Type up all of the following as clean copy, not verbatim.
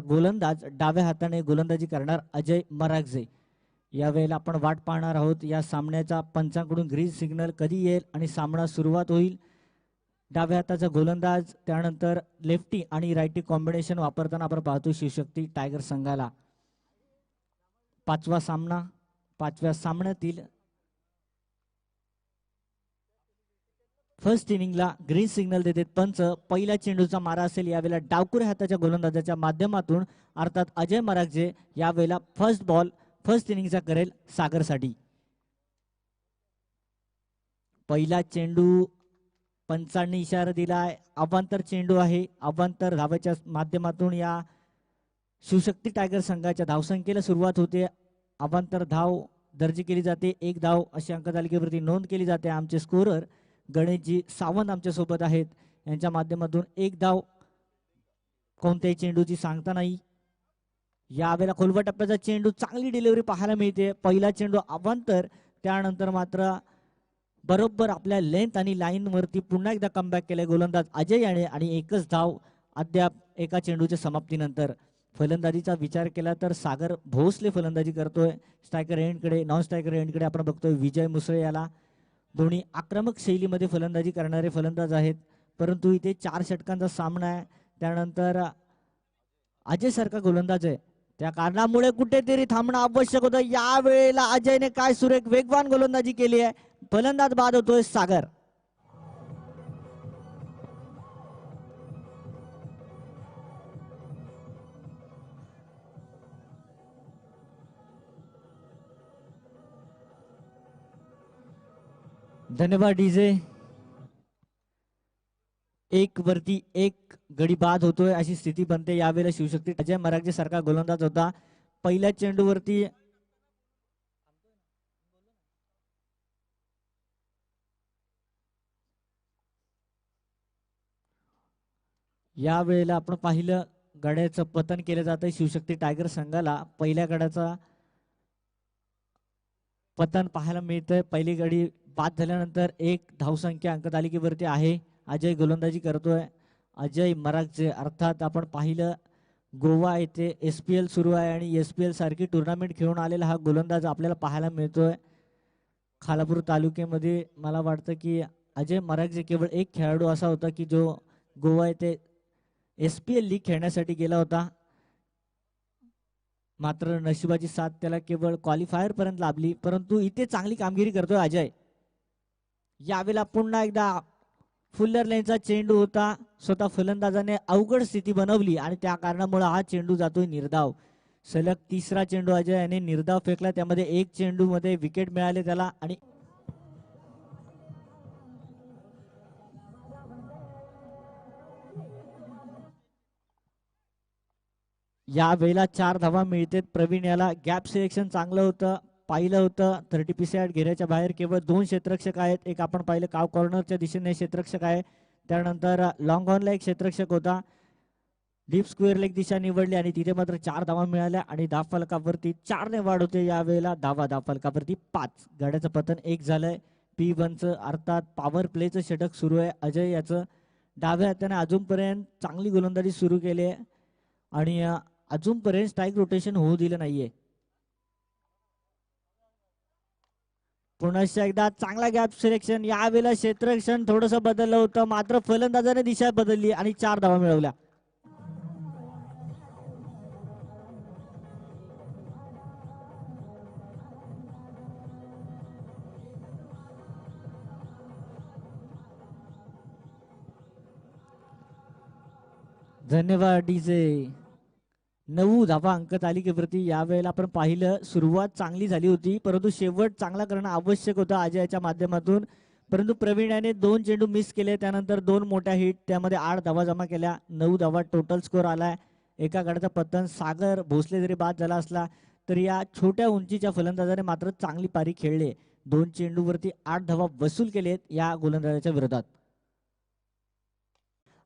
गोलंदाज डाव्या हाताने गोलंदाजी करणार अजय मरागजे। यावेळेला आपण वाट पाहणार आहोत या सामन्याचा पंचांकडून ग्रीन सिग्नल कधी येईल आणि सामना सुरुवात होईल। डाव्या हाताचा गोलंदाज त्यानंतर लेफ्टी आणि राईटी कॉम्बिनेशन वापरताना आपण पाहतो शिवशक्ती टायगर संघाला। पाचवा सामना, पाचव्या सामन्यातील फर्स्ट इनिंगला ग्रीन सिग्नल देते पंच। पहिल्या चेंडूचा मारा असेल यावेळेला डावकुऱ्या हाताच्या गोलंदाजाच्या माध्यमातून, अर्थात अजय मरागजे यावेळेला फर्स्ट बॉल फर्स्ट इनिंगचा करेल सागरसाठी। पहिला चेंडू पंचांनी इशारा दिलाय, अवांतर चेंडू आहे। अवांतर धावाच्या माध्यमातून या शिवशक्ती टायगर संघाच्या धावसंख्येला सुरुवात होते। अवांतर धाव दर्ज केली जाते, 1 धाव अशी अंकतालिकेवरती नोंद केली जाते। आमचे स्कोरर गणेशजी सावंत आमच्या सोबत आहेत, यांच्या माध्यमातून 1 धाव कोणत्याही चेंडूची सांगता नाही। यावेळेला खोलवा टप्प्याचा चेंडू, चांगली डिलिव्हरी पाहायला मिळते। पहिला चेंडू अवांतर, त्यानंतर मात्र बरोबर आपल्या लेंथ आणि लाईन वरती पुन्हा एकदा कमबॅक केले गोलंदाज अजय याने आणि 1च धाव अद्याप एका चेंडूच्या समाप्तीनंतर। फलंदाजीचा विचार केला तर सागर भोसले फलंदाजी करतोय। स्ट्रायकर एंडकडे, नॉन स्ट्रायकर एंडकडे आपण बघतोय विजय मुसळे याला। दोन्ही आक्रमक शैलीमध्ये फलंदाजी करणारे फलंदाज आहेत, परंतु इथे 4 षटकांचा सामना आहे। त्यानंतर अजय सारखा गोलंदाज आहे, त्या कारणामुळे कुठेतरी थांबणं आवश्यक होतं। यावेळेला अजयने काय सुरेख वेगवान गोलंदाजी केली आहे, फलंदाज बाद होतोय सागर। धन्यवाद डीजे। 1 वरती 1 गडी बाद होतोय अशी स्थिती बनते। यावेळेला शिवशक्ती अजय मरागजे सारखा गोलंदाज होता। पहिल्या चेंडूवरती यावेळेला आपण पाहिलं गड्याचं पतन केलं जातं शिवशक्ती टायगर संघाला। पहिल्या गड्याचा पतन पाहायला मिळतंय। पहिली गडी बाद झाल्यानंतर 1 धावसंख्या अंकतालिकेवरती आहे। अजय गोलंदाजी करतोय, अजय मरागजे। अर्थात आपण पाहिलं गोवा येथे SPL सुरू आहे आणि SPL सारखी टुर्नामेंट खेळून आलेला हा गोलंदाज आपल्याला पाहायला मिळतोय। खालापूर तालुक्यामध्ये मला वाटतं की अजय मरागजे केवळ एक खेळाडू असा होता की जो गोवा येथे SPL लीग खेळण्यासाठी गेला होता, मात्र नशिबाची साथ त्याला केवळ क्वालिफायर पर्यंत लाभली। परंतु इथे चांगली कामगिरी करतोय अजय। यावेळेला पुन्हा एकदा फुल्लर लेनचा चेंडू होता, स्वतः फलंदाजाने अवघड स्थिती बनवली आणि त्या कारणामुळे हा चेंडू जातोय निर्धाव। सलग 3रा चेंडू अजय याने निर्धाव फेकला, त्यामध्ये 1 चेंडू मध्ये विकेट मिळाले त्याला आणि या वेळेला 4 धावा मिळतात प्रवीण याला। गॅप सिलेक्शन चांगलं होतं, पाहिलं होतं 30 PCआउट घेऱ्याच्या बाहेर केवळ 2 क्षेत्ररक्षक आहेत। एक आपण पाहिलं काव कॉर्नरच्या दिशेने क्षेत्ररक्षक आहे, त्यानंतर लॉंग ऑनला एक क्षेत्ररक्षक होता। डीप स्क्वेअर लेग दिशा निवडली आणि तिथे मात्र 4 धावा मिळाल्या आणि धाव फलकावरती 4 ने वाढ होते। यावेळेला धाव फलकावरती 5। गाड्याचं पतन 1 झालंय। P1चं अर्थात पॉवर प्लेचं षटक सुरू आहे अजय याचं। डाव्या हाताने अजूनपर्यंत चांगली गोलंदाजी सुरू केली आहे आणि अजूनपर्यंत स्ट्राईक रोटेशन होऊ दिलं नाहीये। पुन्हा एकदा चांगला गॅप सिलेक्शन। यावेळेला क्षेत्ररक्षण थोडंसं बदललं होतं, मात्र फलंदाजाने दिशा बदलली आणि 4 धावा मिळवल्या। धन्यवाद डीजे। 9 धावा अंकतालिकेवरती। यावेळेला आपण पाहिलं सुरुवात चांगली झाली होती, परंतु शेवट चांगला करणं आवश्यक होतं अजयच्या माध्यमातून। परंतु प्रवीण याने 2 चेंडू मिस केले, त्यानंतर 2 मोठ्या हिट, त्यामध्ये 8 धावा जमा केल्या। 9 धावा टोटल स्कोर आलाय। एका गड्याचा पतन सागर भोसले जरी बाद झाला असला तरी या छोट्या उंचीच्या फलंदाजाने मात्र चांगली पारी खेळली। 2 चेंडूवरती 8 धावा वसूल केलेत या गोलंदाजाच्या विरोधात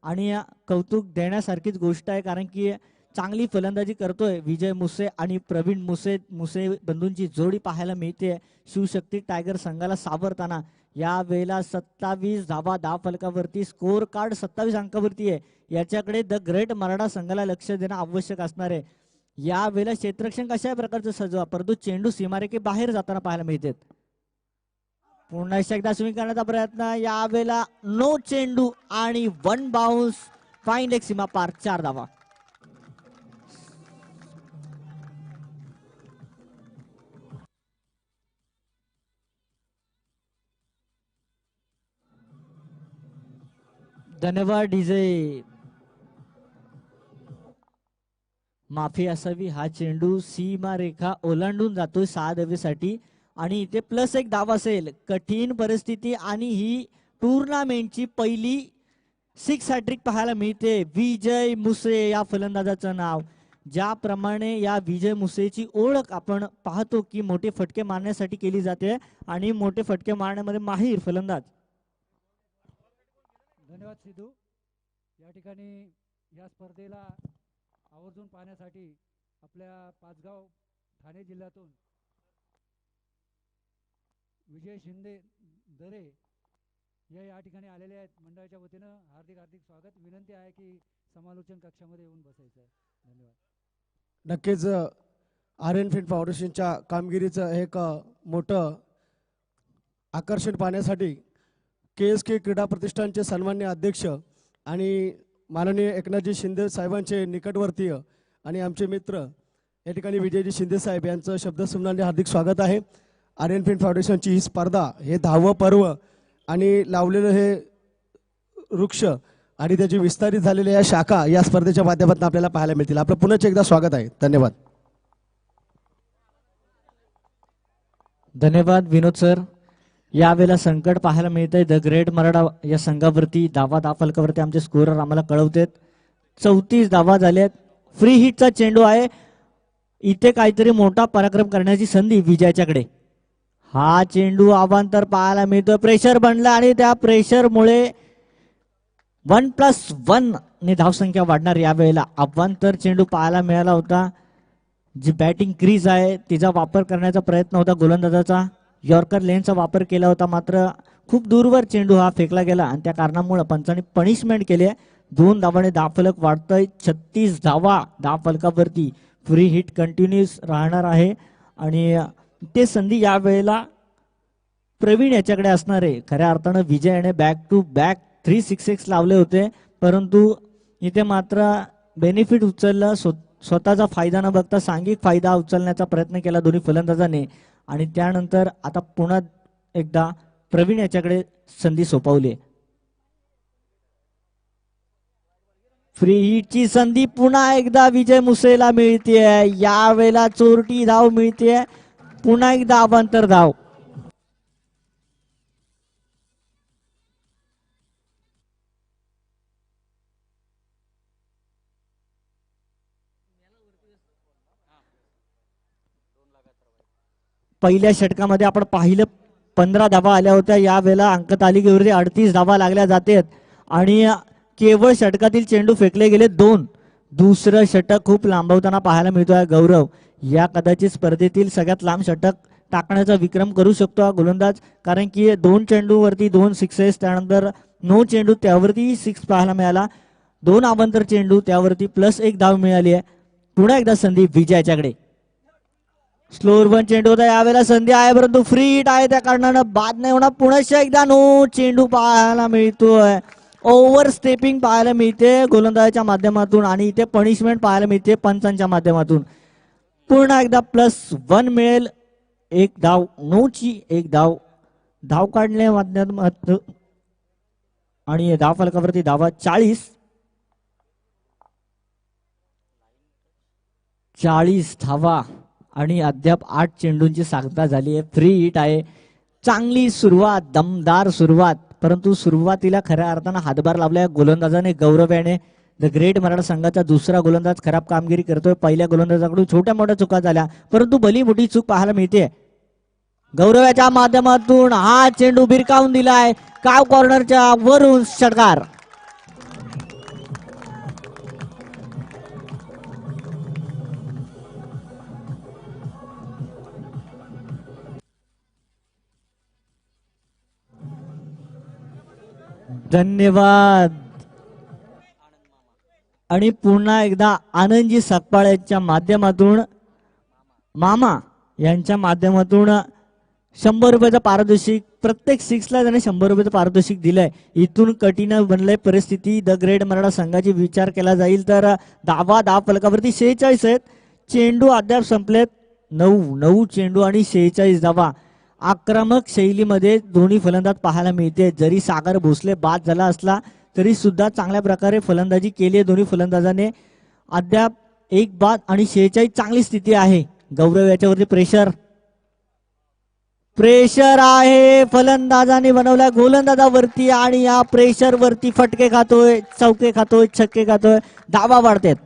आणि कौतुक देण्यासारखीच गोष्ट आहे, कारण की चांगली फलंदाजी करतोय विजय मुसे आणि प्रवीण मुसे बंधूंची जोडी पाहायला मिळते शिवशक्ती टायगर संघाला सावरताना। या वेळेला 27 धावा धाव फलकावरती, स्कोर कार्ड 27 अंकावरती आहे. याच्याकडे द ग्रेट मराठा संघाला लक्ष देणं आवश्यक असणार आहे. या वेळेला क्षेत्ररक्षण कशा प्रकारचं सजवा, परंतु चेंडू सीमारेखे बाहेर जाताना पाहायला मिळतात. पुन्हा एकदा स्विंग करण्याचा प्रयत्न, या वेळेला नो चेंडू आणि 1 बाउन्स, फाईन लेग सीमा पार, 4 धावा. धन्यवाद डीजे. माफी असावी, हा चेंडू सीमा रेखा ओलांडून जातोय 6 धावेसाठी आणि इथे +1 धाव असेल. कठीण परिस्थिती आणि ही टुर्नामेंटची पहिली 6 हॅट्रिक पाहायला मिळते. विजय मुसे या फलंदाजाचं नाव. ज्याप्रमाणे या विजय मुसेची ओळख आपण पाहतो की मोठे फटके मारण्यासाठी केली जाते आणि मोठे फटके मारण्यामध्ये माहीर फलंदाज. धन्यवाद सिद्धू. या ठिकाणी या स्पर्धेला आवर्जून पाहण्यासाठी आपल्या पाचगाव ठाणे जिल्ह्यातून विजय शिंदे दरे या ठिकाणी आलेले आहेत. मंडळाच्या वतीनं हार्दिक हार्दिक स्वागत. विनंती आहे की समालोचन कक्षामध्ये येऊन बसायचं आहे. धन्यवाद. नक्कीच RN फिल्ड फाउंडेशनच्या कामगिरीचं एक मोठं आकर्षण पाहण्यासाठी KSK क्रीडा प्रतिष्ठानचे सन्मान्य अध्यक्ष आणि माननीय एकनाथजी शिंदे साहेबांचे निकटवर्तीय आणि आमचे मित्र या ठिकाणी विजयजी शिंदे साहेब यांचं शब्दसुमनाने हार्दिक स्वागत आहे. RN फिल्ड फाउंडेशनची ही स्पर्धा, हे 10वं पर्व आणि लावलेलं हे वृक्ष आणि त्याची विस्तारित झालेल्या या शाखा या स्पर्धेच्या माध्यमातून आपल्याला पाहायला मिळतील. आपलं पुन्हा एकदा स्वागत आहे. धन्यवाद. धन्यवाद विनोद सर. यावेळेला संकट पाहायला मिळतंय द ग्रेट मराठा या संघावरती. धाव फलकावरती आमचे स्कोरर आम्हाला कळवतात. 34 धावा झाल्यात. फ्री हिटचा चेंडू आहे. इथे काहीतरी मोठा पराक्रम करण्याची संधी विजयाच्याकडे. हा चेंडू अवांतर पाहायला मिळतो. प्रेशर बनला आणि त्या प्रेशरमुळे 1+1 ने धावसंख्या वाढणार. यावेळेला अवांतर चेंडू पाहायला मिळाला होता. जी बॅटिंग क्रीज आहे तिचा वापर करण्याचा प्रयत्न होता गोलंदाजाचा. यॉर्कर लेनचा वापर केला होता, मात्र खूप दूरवर चेंडू हा फेकला गेला आणि त्या कारणामुळे पंचांनी पनिशमेंट केली आहे. 2 धावाने धावफलक वाढतोय. 36 धावा धावफलकावरती. फ्री हिट कंटिन्यूस राहणार आहे आणि ते संधी यावेळेला प्रवीण याच्याकडे असणार आहे. खऱ्या अर्थानं विजय याने बॅक टू बॅक 3 सिक्सेस लावले होते, परंतु इथे मात्र बेनिफिट उचललं. स्वतःचा फायदा न बघता सांघिक फायदा उचलण्याचा प्रयत्न केला दोन्ही फलंदाजांनी आणि त्यानंतर आता पुन्हा एकदा प्रवीण याच्याकडे संधी सोपवली. फ्री हिटची संधी पुन्हा एकदा विजय मुसेला मिळते. यावेळेला चोरटी धाव मिळते. पुन्हा एकदा अवांतर धाव. पहिल्या षटकामध्ये आपण पाहिलं 15 धावा आल्या होत्या. यावेळेला अंकतालिकेवरती 38 धावा लागल्या जातात आणि केवळ षटकातील चेंडू फेकले गेले 2. दुसरं षटक खूप लांबवताना पाहायला मिळतोय. गौरव या कदाचित स्पर्धेतील सगळ्यात लांब षटक टाकण्याचा विक्रम करू शकतो हा गोलंदाज, कारण की 2 चेंडूवरती 2 सिक्सेस, त्यानंतर 9 चेंडू त्यावरती 6 पाहायला मिळाला. 2 अवांतर चेंडू त्यावरती +1 धाव मिळाली आहे. पुन्हा एकदा संधी विजयाच्याकडे. स्लोअर 1 चेंडू होता. यावेळेला संधी आहे परंतु फ्री हिट आहे, त्या कारणानं बाद नाही होणार. पुन्हा एकदा नो चेंडू पाहायला मिळतोय. ओव्हर स्टेपिंग पाहायला मिळते गोलंदाजाच्या माध्यमातून आणि इथे पनिशमेंट पाहायला मिळते पंचांच्या माध्यमातून. पुन्हा एकदा +1 मिळेल. 1 धाव, नोची 1 धाव काढल्या माध्यमातून आणि धाव फलकावरती धावा 40 धावा आणि अद्याप 8 चेंडूंची सांगता झाली आहे. फ्री हिट आहे. चांगली सुरुवात, दमदार सुरुवात, परंतु सुरुवातीला खऱ्या अर्थानं हातभार लावलाय गोलंदाजाने. गौरव याने द ग्रेट मराठा संघाचा दुसरा गोलंदाज खराब कामगिरी करतोय. पहिल्या गोलंदाजाकडून छोट्या मोठ्या चुका झाल्या, परंतु भली मोठी चूक पाहायला मिळते. गौरवाच्या माध्यमातून हा चेंडू भिरकावून दिलाय काव कॉर्नरच्या वरून. षटकार. धन्यवाद. आणि पुन्हा एकदा आनंदजी सकपाळ यांच्या माध्यमातून मामा यांच्या माध्यमातून 100 रुपयाचं पारितोषिक, प्रत्येक सिक्सला त्याने 100 रुपयाचं पारितोषिक दिलंय. इथून कठीण बनलंय परिस्थिती. द ग्रेट मराठा संघाची विचार केला जाईल तर धाव फलकावरती 46 आहेत. चेंडू अद्याप संपलेत. 9 चेंडू आणि 46 धावा. आक्रमक शैलीमध्ये दोन्ही फलंदाज पाहायला मिळते. जरी सागर भोसले बाद झाला असला तरी सुद्धा चांगल्या प्रकारे फलंदाजी केली आहे दोन्ही फलंदाजाने. अद्याप 1 बाद आणि 46 चांगली स्थिती आहे. गौरव याच्यावरती प्रेशर आहे. फलंदाजाने बनवलाय गोलंदाजावरती आणि या प्रेशर वरती फटके खातोय, चौके खातोय, छक्के खातोय. धावा वाढतात.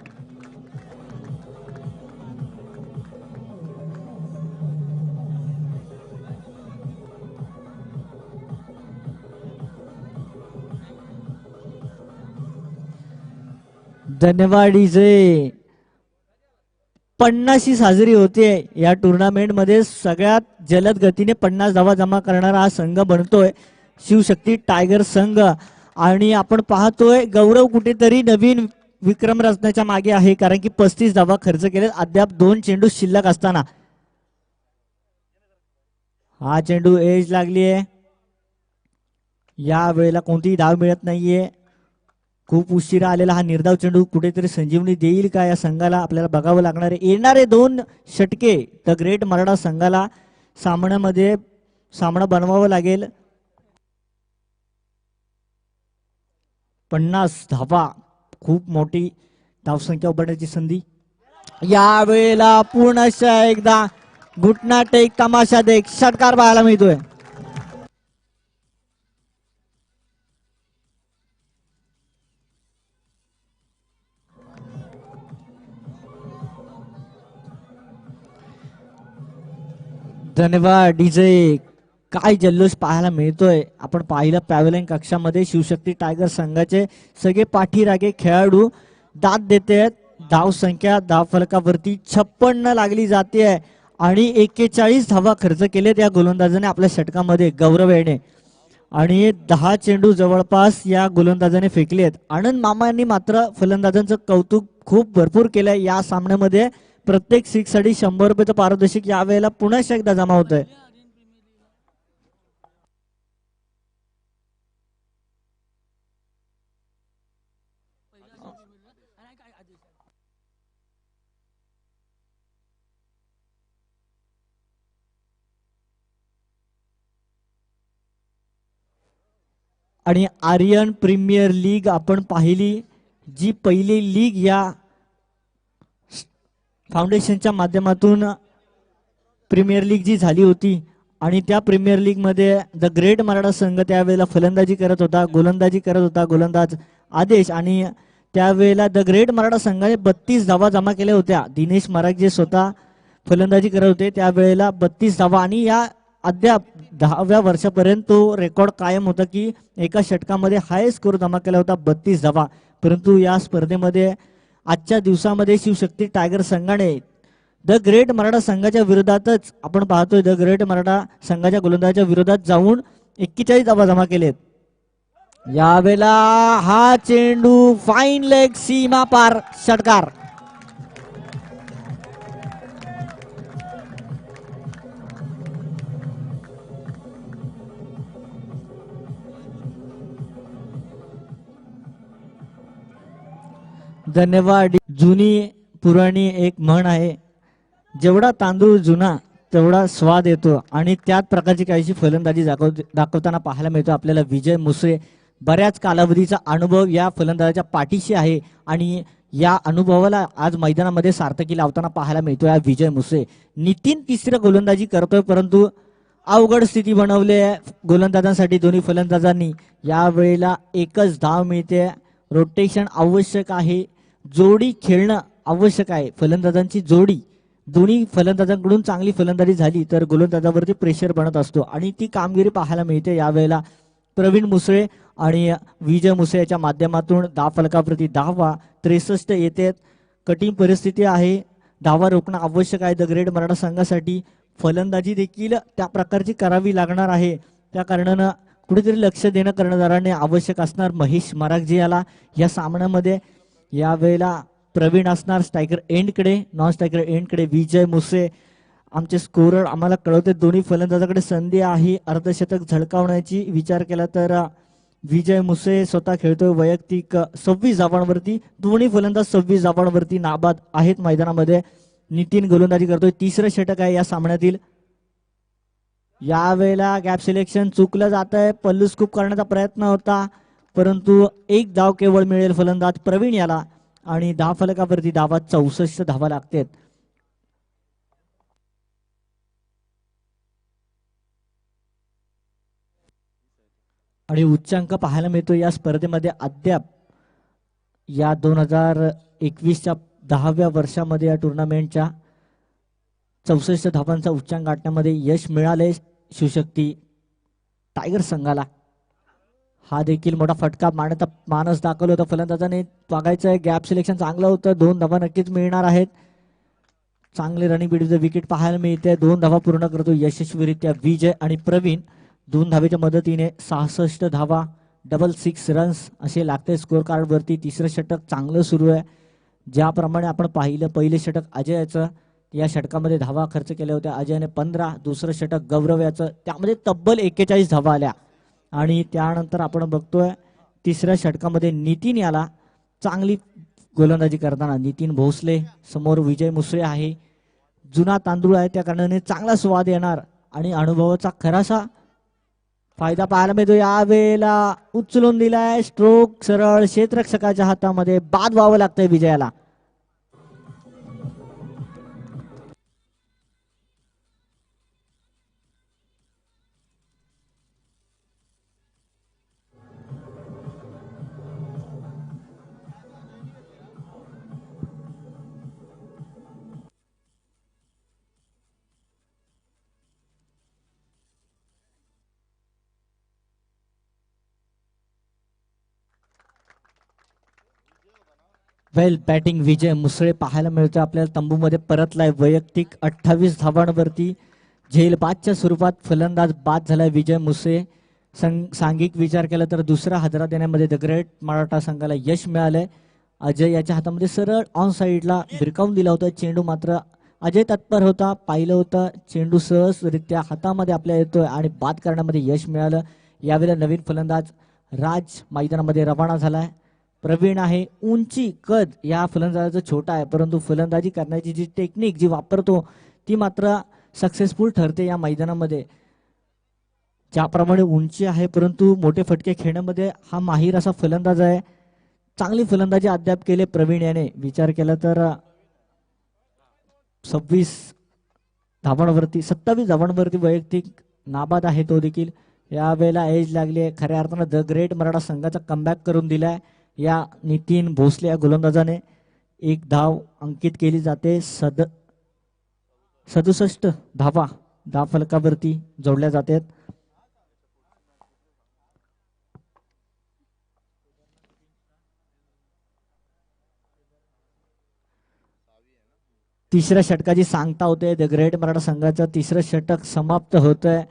धन्यवाद डीजे. 50शी साजरी होते या टुर्नामेंट मध्ये. सगळ्यात जलद गतीने 50 धावा जमा करणारा हा संघ बनतोय शिवशक्ती टायगर संघ. आणि आपण पाहतोय गौरव कुठेतरी नवीन विक्रम रचण्याच्या मागे आहे, कारण की 35 धावा खर्च केले अद्याप 2 चेंडू शिल्लक असताना. हा चेंडू एज लागली आहे. या वेळेला कोणतीही धाव मिळत नाहीये. खूप उशिरा आलेला हा निर्धाव चेंडू कुठेतरी संजीवनी देईल का या संघाला, आपल्याला बघावं लागणार आहे. येणारे 2 षटके द ग्रेट मराठा संघाला सामना बनवावं लागेल. 50 धावा, खूप मोठी धावसंख्या उभारण्याची संधी. या वेळेला पुन्हा एकदा घुटना टेक तमाशा देख षटकार पाहायला मिळतोय. धन्यवाद डीजे. काय जल्लोष पाहायला मिळतोय. आपण पाहिलं पॅव्हलियन कक्षामध्ये शिवशक्ती टायगर संघाचे सगळे पाठीरागे खेळाडू दाद देत आहेत. धाव संख्या धाव फलकावरती 56 लागली जाते आणि 41 धावा खर्च केलेत या गोलंदाजाने आपल्या षटकामध्ये गौरव याने. आणि 10 चेंडू जवळपास या गोलंदाजाने फेकलेत. आनंद मामा यांनी मात्र फलंदाजांचं कौतुक खूप भरपूर केलंय या सामन्यामध्ये. प्रत्येक सिक्स साठी 100 रुपयाचं पारितोषिक यावेळेला पुन्हा एकदा जमा होत आहे. आणि आर्यन प्रीमियर लीग आपण पाहिली, जी पहिली लीग या फाउंडेशनच्या माध्यमातून प्रीमियर लीग जी झाली होती. आणि त्या प्रीमियर लीग मध्ये द ग्रेट मराठा संघ त्यावेळेला फलंदाजी करत होता, गोलंदाजी करत होता गोलंदाज आदेश. आणि त्यावेळेला द ग्रेट मराठा संघाने 32 धावा जमा केल्या होत्या. दिनेश मराग जे स्वतः फलंदाजी करत होते त्यावेळेला 32 धावा. आणि या अद्याप 10व्या वर्षापर्यंत तो रेकॉर्ड कायम होता की एका षटकामध्ये हाय स्कोर जमा केला होता 32 धावा. परंतु या स्पर्धेमध्ये आजच्या दिवसामध्ये शिवशक्ती टायगर संघाने द ग्रेट मराठा संघाच्या विरोधातच आपण पाहतोय द ग्रेट मराठा संघाच्या गोलंदाजाच्या विरोधात जाऊन 41 धावा जमा केलेत. यावेळेला हा चेंडू फाईन लेग सीमा पार षटकार. धन्यवाद. जुनी पुराणी एक म्हण आहे, जेवढा तांदूळ जुना तेवढा स्वाद येतो. आणि त्याच प्रकारची काहीशी फलंदाजी दाखवताना पाहायला मिळतो आपल्याला विजय मुसळे. बऱ्याच कालावधीचा अनुभव या फलंदाजाच्या पाठीशी आहे आणि या अनुभवाला आज मैदानामध्ये सार्थकी लावताना पाहायला मिळतो या विजय मुसळे. नितीन तिसऱ्या गोलंदाजी करतोय, परंतु अवघड स्थिती बनवली आहे गोलंदाजांसाठी दोन्ही फलंदाजांनी. या वेळेला एकच धाव मिळते. रोटेशन आवश्यक आहे, जोडी खेळणं आवश्यक आहे. फलंदाजांची जोडी दोन्ही फलंदाजांकडून चांगली फलंदाजी झाली तर गोलंदाजावरती प्रेशर बनत असतो आणि ती कामगिरी पाहायला मिळते. यावेळेला प्रवीण मुसळे आणि विजय मुसळे याच्या माध्यमातून धाव फलकाप्रती धावा 63 येते. कठीण परिस्थिती आहे, धावा रोखणं आवश्यक आहे द ग्रेट मराठा संघासाठी. फलंदाजी देखील त्या प्रकारची करावी लागणार आहे. त्या कारणानं कुठेतरी लक्ष देणं कर्णधाराने आवश्यक असणार. महेश मरागजी याला या सामन्यामध्ये यावेळेला प्रवीण असणार स्ट्रायकर एंडकडे, नॉन स्ट्रायकर एंडकडे विजय मुसे. आमचे स्कोरर आम्हाला कळवते दोन्ही फलंदाजाकडे संधी आहे अर्धशतक झळकावण्याची. विचार केला तर विजय मुसे स्वतः खेळतोय वैयक्तिक 26 धावांवरती. दोन्ही फलंदाज 26 धावांवरती नाबाद आहेत मैदानामध्ये. नितीन गोलंदाजी करतोय. तिसरं षटक आहे या सामन्यातील. यावेळेला गॅप सिलेक्शन चुकलं जात आहे. पल्लू स्कूप करण्याचा प्रयत्न होता परंतु एक धाव केवळ मिळेल फलंदाज प्रवीण याला आणि धाव फलकावरती धावा 64 धावा लागतात. आणि उच्चांक पाहायला मिळतो या स्पर्धेमध्ये. अद्याप या 2021च्या 10व्या वर्षामध्ये या टुर्नामेंटच्या 64 धावांचा उच्चांक गाठण्यामध्ये यश मिळाले शिवशक्ती टायगर संघाला. हा देखील मोठा फटका मारण्याचा मानस दाखवला होता फलंदाजाने. बघायचं आहे गॅप सिलेक्शन चांगलं होतं. 2 धावा नक्कीच मिळणार आहेत. चांगले रनिंग बिटवीज विकेट पाहायला मिळते. 2 धावा पूर्ण करतो यशस्वीरित्या विजय आणि प्रवीण. 2 धावेच्या मदतीने 66 धावा, 66 रन्स असे लागते स्कोर कार्ड वरती. तिसरं षटक चांगलं सुरू आहे. ज्याप्रमाणे आपण पाहिलं पहिले षटक अजयचं, या षटकामध्ये धावा खर्च केल्या होत्या अजयने 15. दुसरं षटक गौरव याचं, त्यामध्ये तब्बल 41 धावा आल्या. आणि त्यानंतर आपण बघतोय तिसऱ्या षटकामध्ये नितीन याला चांगली गोलंदाजी करताना. नितीन भोसले समोर विजय मुसळे आहे. जुना तांदूळ आहे त्या कारणाने चांगला स्वाद येणार आणि अनुभवाचा खरासा फायदा पाहायला मिळतो. यावेळेला उचलून दिलाय स्ट्रोक सरळ क्षेत्ररक्षकाच्या हातामध्ये. बाद व्हावं लागतंय विजयाला. वेल बॅटिंग विजय मुसळे पाहायला मिळतो आपल्याला. तंबूमध्ये परतलाय वैयक्तिक 28 धावांवरती. झेलबादच्या स्वरूपात फलंदाज बाद झालाय विजय मुसळे. सांघिक विचार केला तर दुसरा हजरा देण्यामध्ये द ग्रेट मराठा संघाला यश मिळालंय. अजय याच्या हातामध्ये सरळ ऑन साईडला भिरकावून दिला होता चेंडू, मात्र अजय तत्पर होता, पाहिलं होतं चेंडू सहजरित्या हातामध्ये आपल्या येतोय आणि बाद करण्यामध्ये यश मिळालं. यावेळेला नवीन फलंदाज राज मैदानामध्ये रवाना झालाय. प्रवीण आहे. उंची कद या फलंदाजाचं छोटा आहे परंतु फलंदाजी करण्याची जी टेक्निक जी वापरतो ती मात्र सक्सेसफुल ठरते या मैदानामध्ये. ज्याप्रमाणे उंची आहे परंतु मोठे फटके खेळण्यामध्ये हा माहीर असा फलंदाज आहे. चांगली फलंदाजी अद्याप केले प्रवीण याने. विचार केला तर 26 धावांवरती 27 धावांवरती वैयक्तिक नाबाद आहे तो देखील. यावेळेला एज लागली आहे. खऱ्या अर्थानं द ग्रेट मराठा संघाचा कमबॅक करून दिलाय या नितीन भोसले या गोलंदाजाने. 1 धाव अंकित केली जाते. 67 धावा धाव फलकावरती जोडल्या जातात. तिसऱ्या षटकाची सांगता होते. द ग्रेट मराठा संघाचं तिसरं षटक समाप्त होतंय.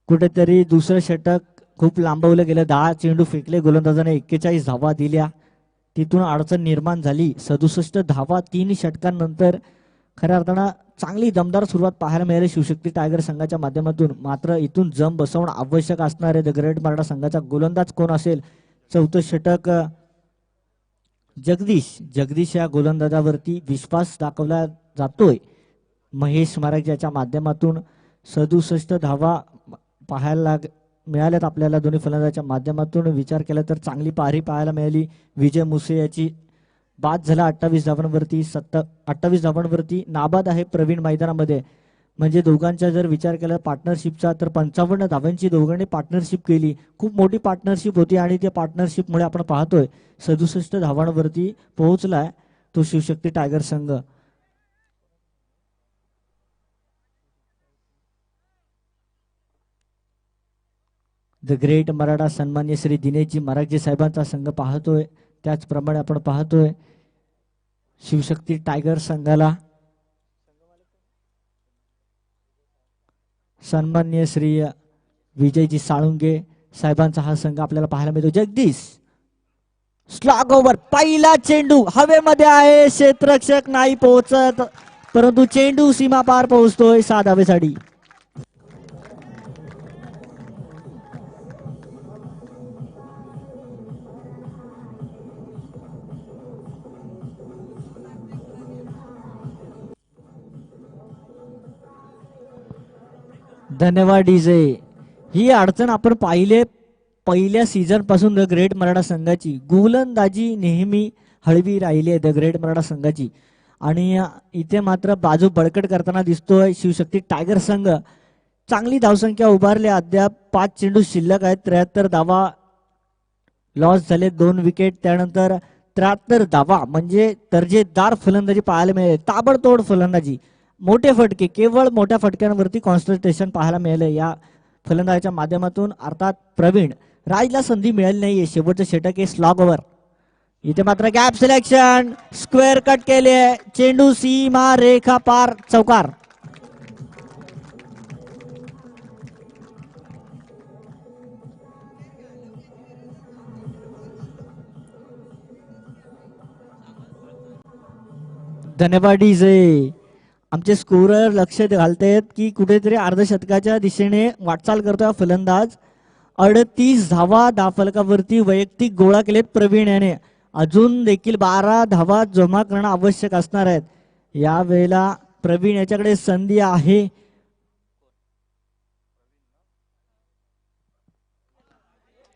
कुठेतरी दुसरं षटक खूप लांबवलं गेलं. 10 चेंडू फेकले गोलंदाजाने, 41 धावा दिल्या. तिथून अडचण निर्माण झाली. 67 धावा 3 षटकांनंतर खऱ्या अर्थानं चांगली दमदार सुरुवात पाहायला मिळाली शिवशक्ती टायगर संघाच्या माध्यमातून. मात्र इथून जम बसवणं आवश्यक असणार आहे. द ग्रेट मराठा संघाचा गोलंदाज कोण असेल? चौथं षटक जगदीश या गोलंदाजावरती विश्वास दाखवला जातोय महेश मराठ्याच्या माध्यमातून. 67 धावा पाहायला मिळाल्यात आपल्याला दोन्ही फलंदाजाच्या माध्यमातून. विचार केला तर चांगली पारी पाहायला मिळाली. विजय मुसे याची बाद झाला 28 धावांवरती. 28 धावांवरती नाबाद आहे प्रवीण मैदानामध्ये. म्हणजे दोघांचा जर विचार केला पार्टनरशिपचा तर 55 धावांची दोघांनी पार्टनरशिप केली. खूप मोठी पार्टनरशिप होती आणि त्या पार्टनरशिपमुळे आपण पाहतोय 67 धावांवरती पोहोचलाय तो शिवशक्ती टायगर संघ. द ग्रेट मराठा सन्मान्य श्री दिनेशजी मराठे साहेबांचा संघ पाहतोय. त्याचप्रमाणे आपण पाहतोय शिवशक्ती टायगर संघाला सन्मान्य श्री विजयजी साळुंगे साहेबांचा हा संघ आपल्याला पाहायला मिळतो. जगदीश स्लॉग ओव्हर, पहिला चेंडू हवेमध्ये आहे, क्षेत्ररक्षक नाही पोहोचत, परंतु चेंडू सीमा पार पोहोचतोय 6 धावेसाठी. धन्यवाद डीजे. ही अडचण आपण पाहिले पहिल्या सीझन पासून द ग्रेट मराठा संघाची. गोलंदाजी नेहमी हळवी राहिली आहे द ग्रेट मराठा संघाची, आणि इथे मात्र बाजू बळकट करताना दिसतोय शिवशक्ती टायगर संघ. चांगली धावसंख्या उभारली, अद्याप 5 चेंडू शिल्लक आहेत. 73 धावा लॉस झाले, 2 विकेट. त्यानंतर 73 धावा म्हणजे दर्जेदार फलंदाजी पाहायला मिळेल, ताबडतोड फलंदाजी, मोठे फटके, केवळ मोठ्या फटक्यांवरती कॉन्सन्ट्रेशन पाहायला मिळालं या फलंदाजाच्या माध्यमातून. अर्थात प्रवीण राजला संधी मिळाली नाहीये. शेवटचं षटक आहे स्लॉग ओव्हर. इथे मात्र गॅप सिलेक्शन, स्क्वेअर कट केले, चेंडू सीमा रेखा पार, चौकार. धन्यवाद डीजे. आमचे स्कोरर लक्ष घालतायत की कुठेतरी अर्धशतकाच्या दिशेने वाटचाल करतोय फलंदाज. 38 धावा धावफलकावरती वैयक्तिक गोळा केलेत प्रवीण याने. अजून देखील 12 धावा जमा करणं आवश्यक असणार आहेत. यावेळेला प्रवीण याच्याकडे संधी आहे.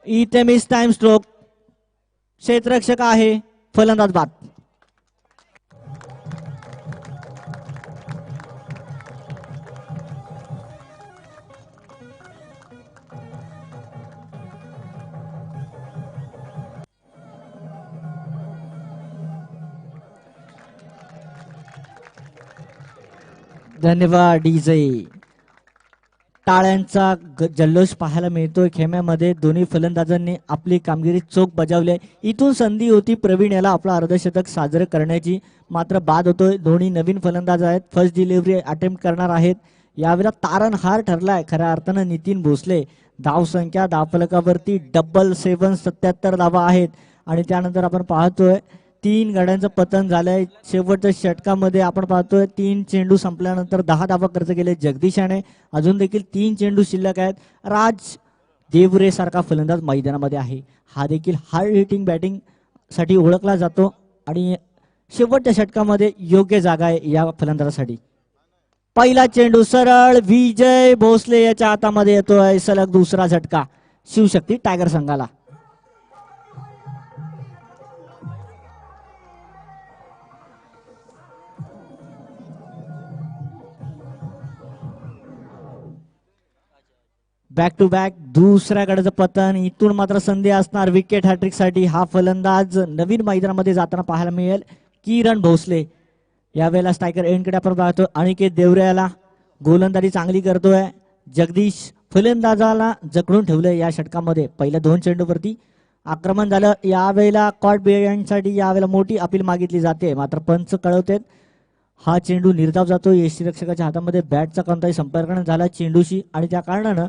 इथे मिस टाइम स्ट्रोक, क्षेत्ररक्षक आहे, फलंदाज बाद. धन्यवाद डीजे. टाळ्यांचा जल्लोष पाहायला मिळतोय खेम्यामध्ये. दोन्ही फलंदाजांनी आपली कामगिरी चोख बजावली. इथून संधी होती प्रवीण याला आपलं अर्धशतक साजरं करण्याची, मात्र बाद होतोय. दोन्ही नवीन फलंदाज आहेत, फर्स्ट डिलिव्हरी अटेम्प्ट करणार आहेत. यावेळेला तारणहार ठरलाय खऱ्या अर्थानं नितीन भोसले. धावसंख्या धावफलकावरती 77 77 धावा आहेत. आणि त्यानंतर आपण पाहतोय 3 गड्यांचं पतन झालंय. शेवटच्या षटकामध्ये आपण पाहतोय 3 चेंडू संपल्यानंतर 10 धावा खर्च केले जगदीशाने. अजून देखील 3 चेंडू शिल्लक आहेत. राज देवरे सारखा फलंदाज मैदानामध्ये आहे. हा देखील हार्ड हिटिंग बॅटिंग साठी ओळखला जातो आणि शेवटच्या षटकामध्ये योग्य जागा आहे या फलंदाजासाठी. पहिला चेंडू सरळ विजय भोसले याच्या हातामध्ये येतोय. सलग दुसरा झटका शिवशक्ती टायगर संघाला. बॅक टू बॅक दुसऱ्या गड्याचं पतन. इथून मात्र संधी असणार विकेट हॅट्रिक साठी. हा फलंदाज नवीन मैदानामध्ये जाताना पाहायला मिळेल किरण भोसले. यावेळेला स्ट्रायकर एंडकडे आपण पाहतो अनिकेत देवरे याला. गोलंदाजी चांगली करतोय जगदीश. फलंदाजाला जखडून ठेवलंय या षटकामध्ये. पहिल्या 2 चेंडूवरती आक्रमण झालं. यावेळेला कॉट बिहाइंडसाठी यावेळेला मोठी अपील मागितली जाते, मात्र पंच कळवतेत हा चेंडू निर्धाव जातो. यष्टीरक्षकाच्या हातामध्ये बॅटचा कोणताही संपर्क झाला चेंडूशी आणि त्या कारणानं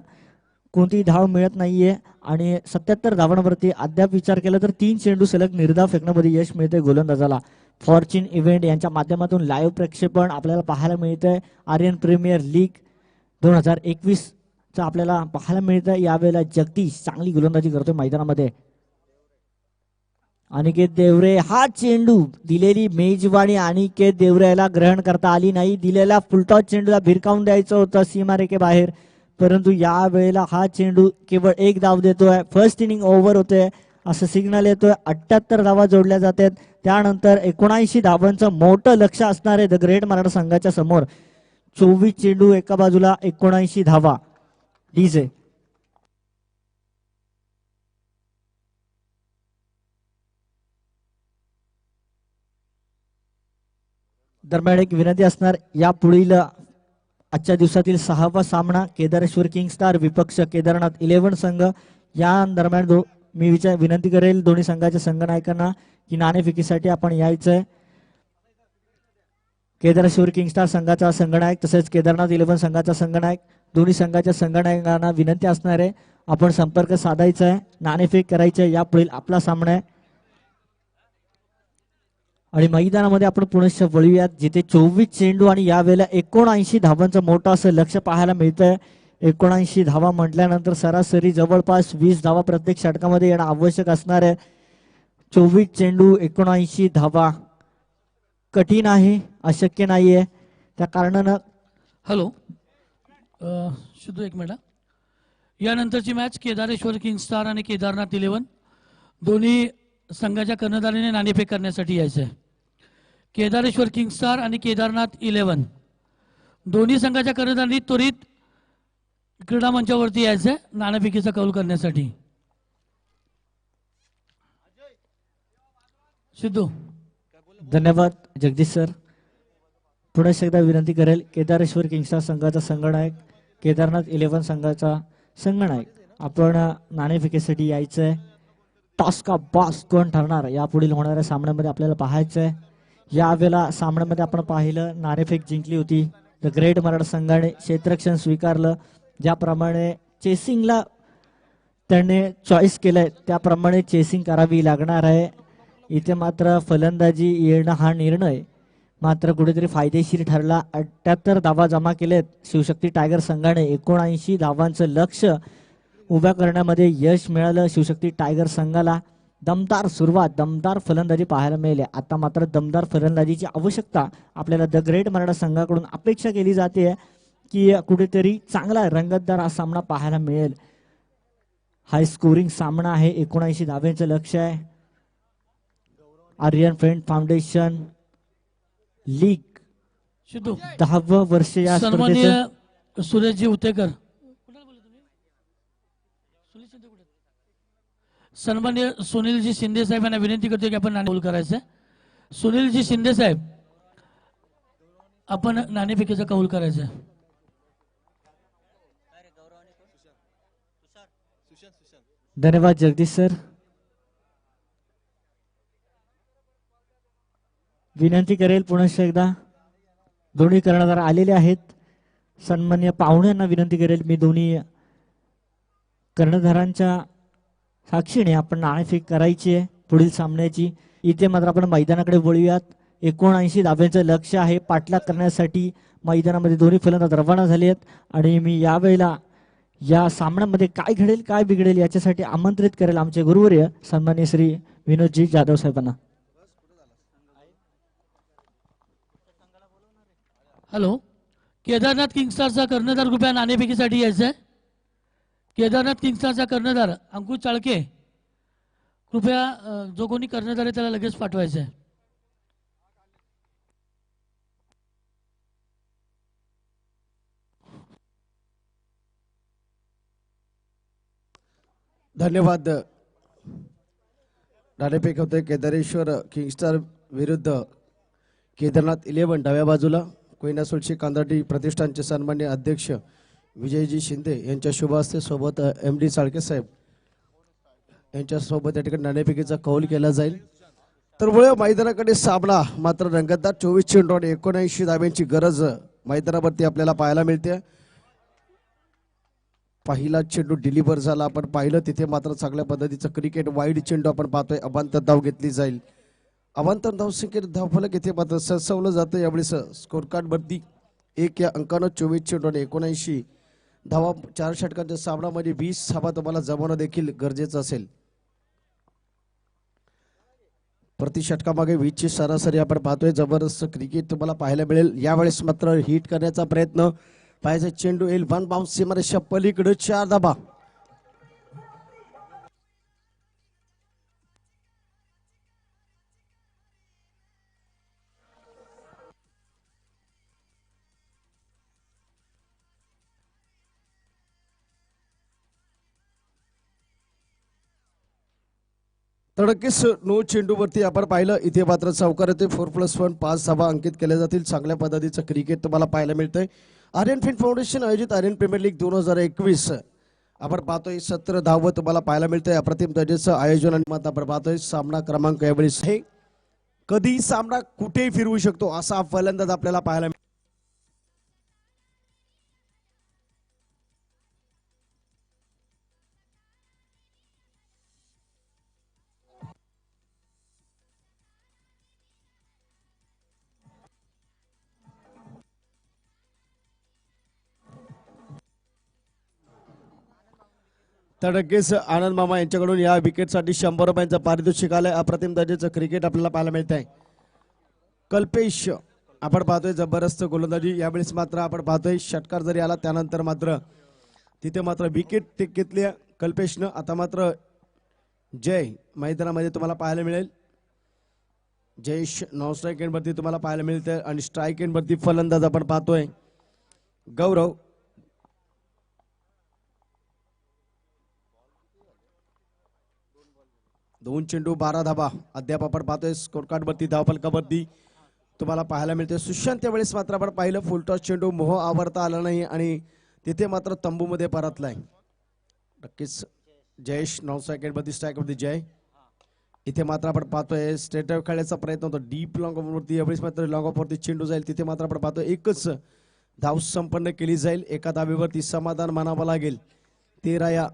कोणतीही धाव मिळत नाहीये. आणि 77 धावांवरती अद्याप विचार केला तर 3 चेंडू सलग निर्धाव फेकण्यामध्ये यश मिळते गोलंदाजाला. फॉर्च्यून इव्हेंट यांच्या माध्यमातून लाईव्ह प्रक्षेपण आपल्याला पाहायला मिळतंय. आर्यन प्रीमियर लीग 2021 चा आपल्याला पाहायला मिळतंय. यावेळेला जगदीश चांगली गोलंदाजी करतोय मैदानामध्ये. अनिकेत देवरे हा चेंडू दिलेली मेजवानी अनिकेत देवरे याला ग्रहण करता आली नाही. दिलेला फुलटॉस चेंडूला भिरकावून द्यायचं होतं सीमारेखेबाहेर, परंतु या वेळेला हा चेंडू केवळ 1 धाव देतोय. फर्स्ट इनिंग ओव्हर होतोय असं सिग्नल येतोय. 78 धावा जोडल्या जातात. त्यानंतर 79 धावांचं मोठं लक्ष असणार आहे द ग्रेट मराठा संघाच्या समोर. 24 चेंडू एका बाजूला, 79 धावा. डीजे दरम्यान एक विनंती असणार, या पुढील आजच्या दिवसातील 6वा सामना केदारेश्वर किंग स्टार विपक्ष केदारनाथ 11 संघ. या दरम्यान मी विनंती करेल दोन्ही संघाच्या संघनायकांना की नाणेफेकीसाठी आपण यायचंय. केदारेश्वर किंग स्टार संघाचा संघनायक तसेच केदारनाथ 11 संघाचा संघनायक, दोन्ही संघाच्या संघनायकांना विनंती असणार आहे आपण संपर्क साधायचा आहे, नाणेफेक करायचं आहे. यापुढील आपला सामना आहे आणि मैदानामध्ये आपण पुनश्च वळूयात जिथे 24 चेंडू आणि यावेळेला 79 धावांचं मोठं असं लक्ष पाहायला मिळतंय. 79 धावा म्हटल्यानंतर सरासरी जवळपास 20 धावा प्रत्येक षटकामध्ये येणं आवश्यक असणार आहे. 24 चेंडू 79 धावा कठीण आहे, अशक्य नाहीये. त्या कारणानं हॅलो शुद्ध एक मिनिट. यानंतरची मॅच केदारेश्वर किंग स्टार आणि केदारनाथ 11 दोन्ही संघाच्या कर्णधाराने नाणेफेक करण्यासाठी यायचं आहे. केदारेश्वर किंग स्टार आणि केदारनाथ 11 दोन्ही संघाच्या कर्णधारांनी त्वरित क्रीडा मंचावरती यायचं आहे नाणेफेकीचा कौल करण्यासाठी. सिद्धू. धन्यवाद जगदीश सर. पुन्हा एकदा विनंती करेल, केदारेश्वर किंग्सचा संघाचा संघनायक, केदारनाथ 11 संघाचा संघनायक, आपण नाणेफेकीसाठी यायचं आहे. टॉस का बॉस कोण ठरणार यापुढील होणाऱ्या सामन्यामध्ये आपल्याला पाहायचं आहे. यावेळेला सामन्यामध्ये आपण पाहिलं नाणेफेक जिंकली होती. द ग्रेट मराठा संघाने क्षेत्ररक्षण स्वीकारलं. ज्याप्रमाणे चेसिंगला त्याने चॉईस केलंय त्याप्रमाणे चेसिंग करावी लागणार आहे. इथे मात्र फलंदाजी येणं हा निर्णय मात्र कुठेतरी फायदेशीर ठरला. 78 धावा जमा केलेत शिवशक्ती टायगर संघाने. 79 धावांचं लक्ष उभ्या करण्यामध्ये यश मिळालं शिवशक्ती टायगर संघाला. दमदार सुरुवात, दमदार फलंदाजी पाहायला मिळाली. आता मात्र दमदार फलंदाजीची आवश्यकता आपल्याला द ग्रेट मराठा संघाकडून अपेक्षा केली जाते की कुठेतरी चांगला रंगतदार हा सामना पाहायला मिळेल. हाय स्कोरिंग सामना आहे. 79 धाव्यांचं लक्ष आहे. Aryan friend foundation league Siddhu 10वं वर्ष या सन्माननीय स्पर्धेचं. सुरेशजी उतेकर. सन्माननीय सुनीलजी शिंदे साहेब यांना विनंती करतो की आपण नाणे करायचं आहे. सुनीलजी शिंदे साहेब आपण नाणेफेकीचा कौल करायचा आहे. धन्यवाद जगदीश सर. विनंती करेल पुन्हा एकदा, दोन्ही कर्णधार आलेले आहेत. सन्मान्य पाहुण्यांना विनंती करेल, मी दोन्ही कर्णधारांच्या साक्षीने आपण नाणेफेक करायची आहे पुढील सामन्याची. इथे मात्र आपण मैदानाकडे वळूयात. 79 धाब्यांचं लक्ष आहे. पाठलाग करण्यासाठी मैदानामध्ये दोन्ही फलंदाज रवाना झाले आहेत आणि मी यावेळेला या सामन्यामध्ये काय घडेल काय बिघडेल याच्यासाठी आमंत्रित करेल आमचे गुरुवर्य सन्मान्य श्री विनोदजी जाधव साहेबांना. हॅलो, केदारनाथ किंगस्टारचा कर्णधार कृपया नाणेफेकीसाठी यायचा आहे. केदारनाथ किंगस्टारचा कर्णधार अंकुश चाळके कृपया जो कोणी कर्णधार आहे त्याला लगेच पाठवायचं आहे. धन्यवाद. नाणेफेक होते केदारेश्वर किंगस्टार विरुद्ध केदारनाथ 11 डाव्या बाजूला कोयना सुलशी कांदाटी प्रतिष्ठानचे सन्मान्य अध्यक्ष विजयजी शिंदे यांच्या शुभ हस्ते सोबत MD चाळके साहेब यांच्यासोबत या ठिकाणी नाणेफेकीचा कौल केला जाईल. तर वळ मैदानाकडे सामना मात्र रंगतदार 24 चेंडू आणि 79 धाब्यांची गरज मैदानावरती आपल्याला पाहायला मिळते. पहिला चेंडू डिलिव्हर झाला आपण पाहिलं तिथे मात्र चांगल्या पद्धतीचं क्रिकेट वाईड चेंडू आपण पाहतोय. अवांतर धाव घेतली जाईल. अवांतर धावसंख्येत धावफलक इथे मात्र सरसवलं जातं. यावेळी स्कोर कार्ड वरती 1 या अंकानं 24 चेंडू आणि 79 धावा 4 षटकांच्या सामन्यामध्ये 20 धावा तुम्हाला जमवणं देखील गरजेचं असेल. प्रति षटकामागे 20 ची सरासरी आपण पाहतोय. जबरदस्त क्रिकेट तुम्हाला पाहायला मिळेल. यावेळेस मात्र हिट करण्याचा प्रयत्न पाहिजे. चेंडू येईल वन बाउन्स सीमारेषा पलीकडे 4 धावा. तडकेस 9 चेंडूवरती आपण पाहिलं इथे मात्र चौकार येते. 4+1 5 धावा अंकित केल्या जातील. चांगल्या पद्धतीचं क्रिकेट तुम्हाला पाहायला मिळतंय. आर्यन फिल्म फाउंडेशन आयोजित आर्यन प्रीमियर लीग 2021 आपण पाहतोय 17 धाव तुम्हाला पाहायला मिळतंय. अप्रतिम दर्जाचं आयोजन आणि मत आपण पाहतोय. सामना क्रमांक यावेळी आहे. कधी सामना कुठेही फिरवू शकतो असा फलंदाज आपल्याला पाहायला मिळतो. तर नक्कीच आनंद मामा यांच्याकडून या विकेटसाठी 100 रुपयांचं पारितोषिक आलंय. अप्रतिम दर्जाचं क्रिकेट आपल्याला पाहायला मिळत आहे. कल्पेश आपण पाहतोय जबरदस्त गोलंदाजी. यावेळेस मात्र आपण पाहतोय षटकार जरी आला त्यानंतर मात्र तिथे मात्र विकेट घेतली कल्पेशनं. आता मात्र जय मैदानामध्ये तुम्हाला पाहायला मिळेल. जयेश नॉन स्ट्राईक एंडवरती तुम्हाला पाहायला मिळते आणि स्ट्राईक एंडवरती फलंदाज आपण पाहतोय गौरव. दोन चेंडू 12 धाबा अद्याप आपण पाहतोय. स्कोर कार्ड वरती धावफलकावरती तुम्हाला पाहायला मिळते. सुशांत वेळेस मात्र आपण पाहिलं फुलटॉस चेंडू मोह आवरता आला नाही आणि तिथे मात्र तंबूमध्ये परतलाय. नक्कीच जयेश नॉन स्ट्राईक एंडवरती स्ट्राईक वरती जय. इथे मात्र आपण पाहतोय स्ट्रेट खेळायचा प्रयत्न होतो डीप लॉंग ऑफ वरती. यावेळेस मात्र लॉंग ऑफ वरती चेंडू जाईल. तिथे मात्र आपण पाहतोय एकच धाव संपन्न केली जाईल. एका धावेवरती समाधान मानावं लागेल. 13 या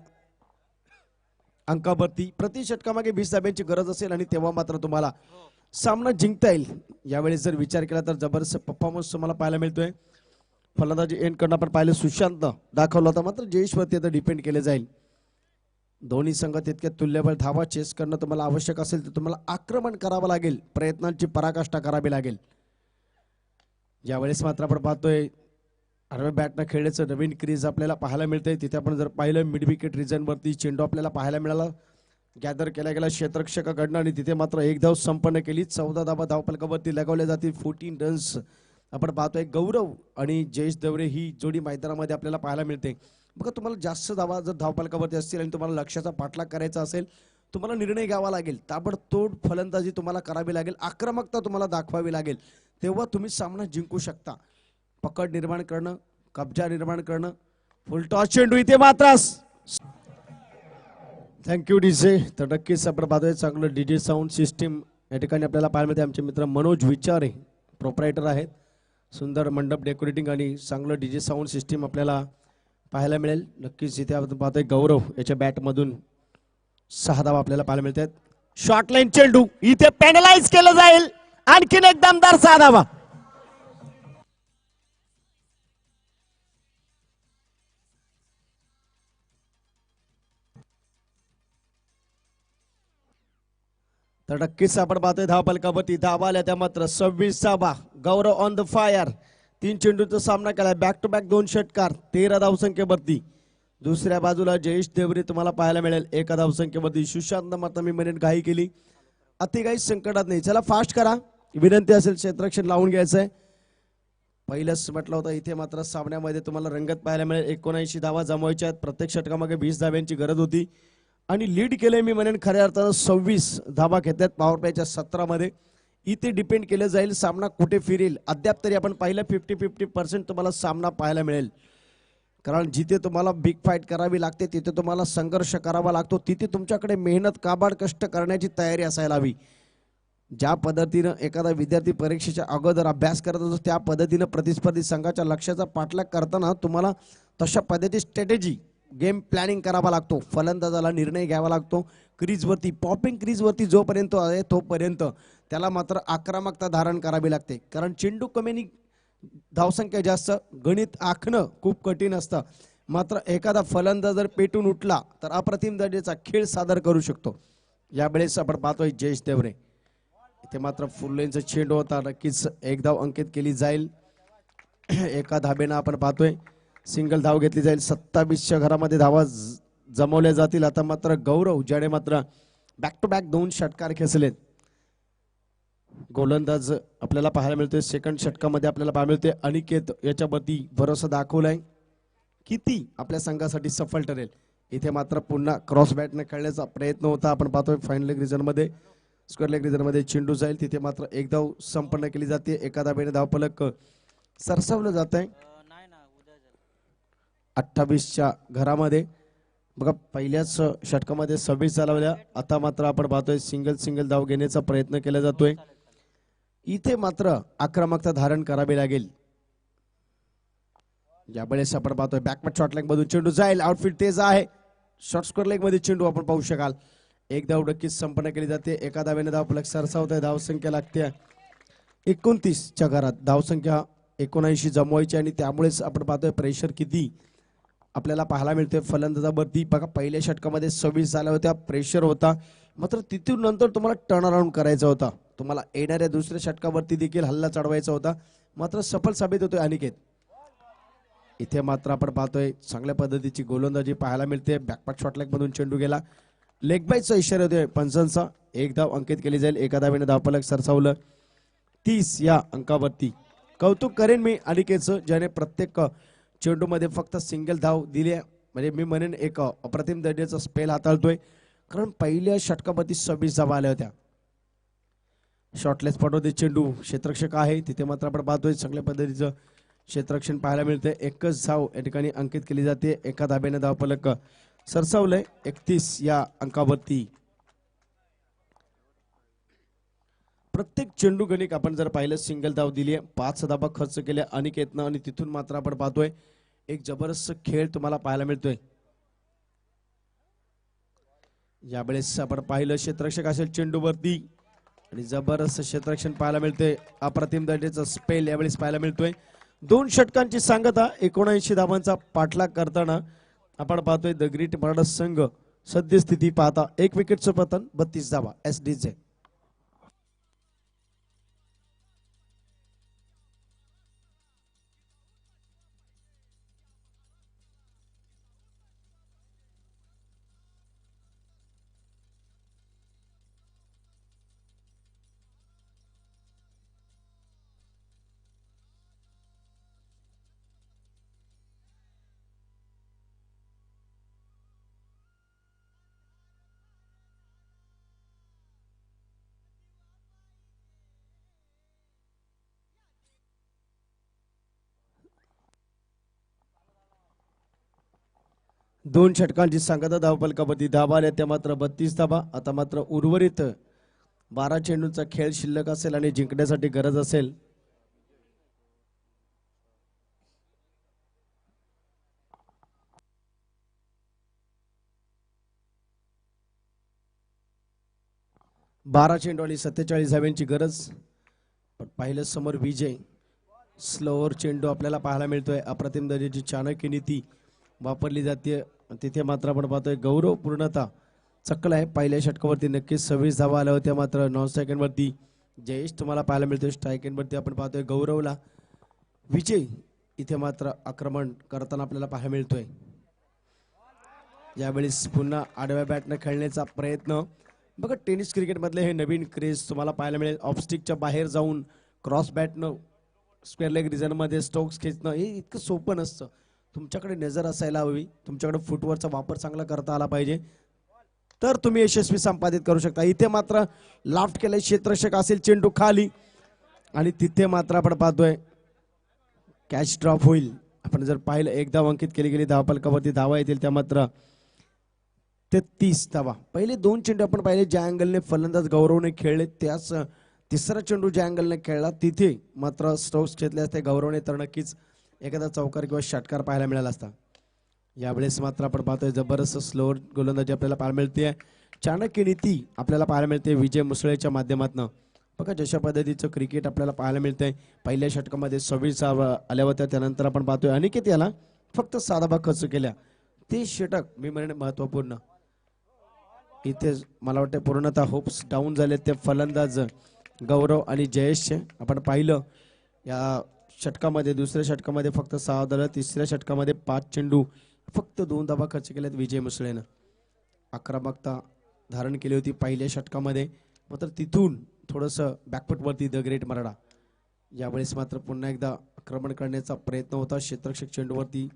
अंकावरती प्रति षटकामागे 20 धाब्यांची गरज असेल आणि तेव्हा मात्र तुम्हाला सामना जिंकता येईल. यावेळेस जर विचार केला तर जबरदस्त परफॉर्मन्स तुम्हाला पाहायला मिळतोय. फलंदाजी एंड करणं आपण पाहिलं सुशांत दाखवलं होता. मात्र जयेशवरती आता डिपेंड केले जाईल. दोन्ही संघ तितक्या तुल्यबळ धावा चेस करणं तुम्हाला आवश्यक असेल तर तुम्हाला आक्रमण करावं लागेल. प्रयत्नांची पराकाष्ठा करावी लागेल. यावेळेस मात्र आपण पाहतोय आडव्या बॅटनं खेळण्याचं नवीन क्रीज आपल्याला पाहायला मिळतंय. तिथे आपण जर पाहिलं मिड विकेट रिजनवरती चेंडू आपल्याला पाहायला मिळाला. गॅदर केला गेला क्षेत्ररक्षकाकडनं आणि तिथे मात्र एक धाव संपन्न केली. 14 धावा धावफलकावरती लगावल्या जातील. 14 रन्स आपण पाहतोय. गौरव आणि जयेश दवरे ही जोडी मैदानामध्ये आपल्याला पाहायला मिळते. बघा तुम्हाला जास्त धावा जर धावफलकावरती असतील आणि तुम्हाला लक्ष्याचा पाठलाग करायचा असेल तुम्हाला निर्णय घ्यावा लागेल. ताबडतोब फलंदाजी तुम्हाला करावी लागेल. आक्रमकता तुम्हाला दाखवावी लागेल. तेव्हा तुम्ही सामना जिंकू शकता. पकड निर्माण करणं, कब्जा निर्माण करणं. फुलटॉस चेंडू इथे मात्र थँक्यू डीजे. तर नक्कीच आपण पाहतोय चांगलं डीजे साऊंड सिस्टीम या ठिकाणी आपल्याला पाहायला मिळते. आमचे मित्र मनोज विचारे प्रोप्रायटर आहेत. सुंदर मंडप डेकोरेटिंग आणि चांगलं डीजे साऊंड सिस्टीम आपल्याला पाहायला मिळेल. नक्कीच इथे आपण पाहतोय गौरव याच्या बॅटमधून 6 धावा आपल्याला पाहायला मिळतात. शॉर्ट लाईन चेंडू इथे पॅनलाइज केलं जाईल. आणखीन एक दमदार 6 धावा. तर नक्कीच आपण पाहतोय धावफलकावरती धावा आल्या त्या मात्र 26 धावा. गौरव ऑन द फायर. 3 चेंडूचा सामना केला. बॅक टू बॅक 2 षटकार 13 धावसंख्येवरती. दुसऱ्या बाजूला जयेश देवरे तुम्हाला पाहायला मिळेल 1 धावसंख्येवरती. सुशांत मात्र मी म्हणेन घाई केली. अति काही संकटात नाही. चला फास्ट करा. विनंती असेल क्षेत्ररक्षण लावून घ्यायचंय. पहिलंच म्हटलं होतं इथे मात्र सामन्यामध्ये तुम्हाला रंगत पाहायला मिळेल. 79 धावा जमवायच्या आहेत. प्रत्येक षटकामागे 20 धाव्यांची गरज होती आणि लीड केलंय मी म्हणेन खऱ्या अर्थानं 26 धावा घेतल्यात पॉवर प्लेच्या 17 मध्ये. इथे डिपेंड केलं जाईल सामना कुठे फिरेल. अद्याप तरी आपण पाहिलं 50-50% तुम्हाला सामना पाहायला मिळेल. कारण जिथे तुम्हाला बिग फाईट करावी लागते तिथे तुम्हाला संघर्ष करावा लागतो. तिथे तुमच्याकडे मेहनत काबाड कष्ट करण्याची तयारी असायला हवी. ज्या पद्धतीनं एखादा विद्यार्थी परीक्षेच्या अगोदर अभ्यास करत असतो त्या पद्धतीनं प्रतिस्पर्धी संघाच्या लक्ष्याचा पाठलाग करताना तुम्हाला तशा पद्धती स्ट्रॅटेजी गेम प्लॅनिंग करावा लागतो. फलंदाजाला निर्णय घ्यावा लागतो. क्रीजवरती पॉपिंग क्रीजवरती जोपर्यंत आहे तोपर्यंत त्याला मात्र आक्रमकता धारण करावी लागते. कारण चेंडू कमी धावसंख्या जास्त गणित आखणं खूप कठीण असतं. मात्र एखादा फलंदाज जर पेटून उठला तर अप्रतिम दर्जाचा खेळ सादर करू शकतो. यावेळेस आपण पाहतोय जयेश देवरे इथे मात्र फुल लेनचा चेंडू होता. नक्कीच 1 धाव अंकित केली जाईल. एका धाबेनं आपण पाहतोय सिंगल धाव घेतली जाईल. 27च्या घरामध्ये धावा जमवल्या जातील. आता मात्र गौरव ज्याने मात्र बॅक टू बॅक 2 षटकार खेचलेत. गोलंदाज आपल्याला पाहायला मिळतोय. सेकंड षटकामध्ये आपल्याला पाहायला मिळतोय अनिकेत याच्यावरती भरोसा दाखवलाय. किती आपल्या संघासाठी सफल ठरेल. इथे मात्र पुन्हा क्रॉस बॅटने खेळण्याचा प्रयत्न होता. आपण पाहतोय फायनल लेग रिजन मध्ये स्क्वेअर लेग रिजन मध्ये चेंडू जाईल. तिथे मात्र 1 धाव संपन्न केली जाते. एका धावेने धावफलक सरसावलं जात आहे. 28च्या घरामध्ये बघा पहिल्याच षटकामध्ये 26 झाल्या. आता मात्र आपण पाहतोय सिंगल धाव घेण्याचा प्रयत्न केला जातोय. इथे मात्र आक्रमकता धारण करावी लागेल. यावेळेस आपण पाहतोय बॅकवर्ड शॉर्ट लेग मधून चेंडू जाईल. आउटफील्ड तेज आहे. शॉर्ट स्क्वेअर लेग मध्ये चेंडू आपण पाहू शकाल. 1 धाव नक्कीच संपन्न केली जाते. एका धावेने धावफलक सरसावत आहे. धावसंख्या लागते 29च्या घरात. धावसंख्या 79 जमवायची आणि त्यामुळेच आपण पाहतोय प्रेशर किती आपल्याला पाहायला मिळते फलंदाजावरती. बघा पहिल्या षटकामध्ये 26 झाल्या होत्या, प्रेशर होता, मात्र तिथून नंतर तुम्हाला टर्न अराउंड करायचा होता. तुम्हाला येणाऱ्या दुसऱ्या षटकावरती देखील हल्ला चढवायचा होता, मात्र सफल साबित होतोय अनिकेत. इथे मात्र आपण पाहतोय चांगल्या पद्धतीची गोलंदाजी पाहायला मिळते. बॅकपाट शॉटलॅग मधून चेंडू गेला, लेग बाईचा इशारा होतोय पंचांचा. एक धाव अंकित केली जाईल, एका धावेने धावफलक सरसावलं 30 या अंकावरती. कौतुक करेन मी अनिकेतचं, ज्याने प्रत्येक चेंडूमध्ये फक्त सिंगल धाव दिली आहे. म्हणजे मी म्हणेन एक अप्रतिम दर्जाचा स्पेल हाताळतोय, कारण पहिल्या षटकामध्ये 26 धावा आल्या होत्या. शॉर्टलेस पटवते चेंडू, क्षेत्ररक्षक आहे तिथे मात्र आपण पाहतोय चांगल्या पद्धतीचं क्षेत्ररक्षण पाहायला मिळतंय. एकच धाव या ठिकाणी अंकित केली जाते, एका धाब्याने धावफलक सरसावलंय 31 या अंकावरती. प्रत्येक चेंडू गणिक आपण जर पाहिलं सिंगल धाव दिली आहे, 5 धावा खर्च केल्या अनिकेतनं, आणि तिथून मात्र आपण पाहतोय एक जबरदस्त खेळ तुम्हाला पाहायला मिळतोय. यावेळेस आपण पाहिलं क्षेत्ररक्षक असेल चेंडूवरती, आणि जबरदस्त क्षेत्ररक्षण पाहायला मिळते. अप्रतिम दर्जाचा स्पेल यावेळेस पाहायला मिळतोय. 2 षटकांची सांगता, 79 धावांचा पाठलाग करताना आपण पाहतोय द ग्रेट मराठा संघ सद्यस्थिती पाहता 1 विकेटचं पतन, 32 धावा एसडीचे. दोन षटकांची सांगता धावफलकावरती धावा आल्या त्या मात्र 32 धावा. आता मात्र उर्वरित 12 चेंडूंचा खेळ शिल्लक असेल आणि जिंकण्यासाठी गरज असेल. बारा चेंडू आणि 47 धाव्यांची गरज. पण पाहिलं समोर विजय, स्लोअर चेंडू आपल्याला पाहायला मिळतोय. अप्रतिम दर्जाची चाणक्य नीती वापरली जाते. तिथे मात्र आपण पाहतोय गौरव पूर्णता चक्कल आहे. पहिल्या षटकावरती नक्कीच 26 धावा आल्या होत्या, मात्र नॉन स्ट्रायक वरती जयेश तुम्हाला पाहायला मिळतोय. स्ट्रायक वरती आपण पाहतोय गौरवला. विजय इथे मात्र आक्रमण करताना आपल्याला पाहायला मिळतोय. यावेळेस पुन्हा आडव्या बॅटनं खेळण्याचा प्रयत्न. बघा टेनिस क्रिकेट मधले हे नवीन क्रेज तुम्हाला पाहायला मिळेल. ऑफस्टिकच्या बाहेर जाऊन क्रॉस बॅटनं स्क्वेअर लेग रिजन मध्ये स्ट्रोक्स खेचणं हे इतकं सोपं नसतं. तुमच्याकडे नजर असायला हवी, तुमच्याकडे फुटवरचा वापर चांगला करता आला पाहिजे, तर तुम्ही यशस्वी संपादित करू शकता. इथे मात्र लाफ्ट केलंय क्षेत्ररक्षक असेल चेंडू खाली, आणि तिथे मात्र आपण पाहतोय कॅच ड्रॉप होईल. आपण जर पाहिलं एक धाव अंकित केली गेली, धावफलकावरती धावा येतील त्या मात्र 33 धावा. पहिले 2 चेंडू आपण पाहिले ज्या अँगलने फलंदाज गौरवने खेळले, त्याच तिसरा चेंडू ज्या अँगलने खेळला तिथे मात्र स्ट्रोक्स घेतले असते गौरवने, तर नक्कीच एखादा चौकार किंवा षटकार पाहायला मिळाला असता. यावेळेस मात्र आपण पाहतोय जबरदस्त स्लोअर गोलंदाजी आपल्याला पाहायला मिळते. चाणक्य नीती आपल्याला पाहायला मिळते विजय मुसळेच्या माध्यमातून. बघा जशा पद्धतीचं क्रिकेट आपल्याला पाहायला मिळतंय. पहिल्या षटकामध्ये 26 आल्या होत्या, त्यानंतर आपण पाहतोय अनिकेत याला फक्त 6 धावा खर्च केल्या. ते षटक मी म्हणेन महत्वपूर्ण. इथे मला वाटतं पूर्णतः होप्स डाऊन झाले ते फलंदाज गौरव आणि जयेशचे. आपण पाहिलं या षटकामध्ये दुसऱ्या षटकामध्ये फक्त 6 धावा, तिसऱ्या षटकामध्ये 5 चेंडू फक्त 2 धावा खर्च केल्यात विजय मुसळेनं. आक्रमकता धारण केली होती पहिल्या षटकामध्ये, मात्र तिथून थोडंसं बॅकफुटवरती द ग्रेट मराठा. यावेळेस मात्र पुन्हा एकदा आक्रमण करण्याचा प्रयत्न होता. क्षेत्ररक्षक चेंडूवरती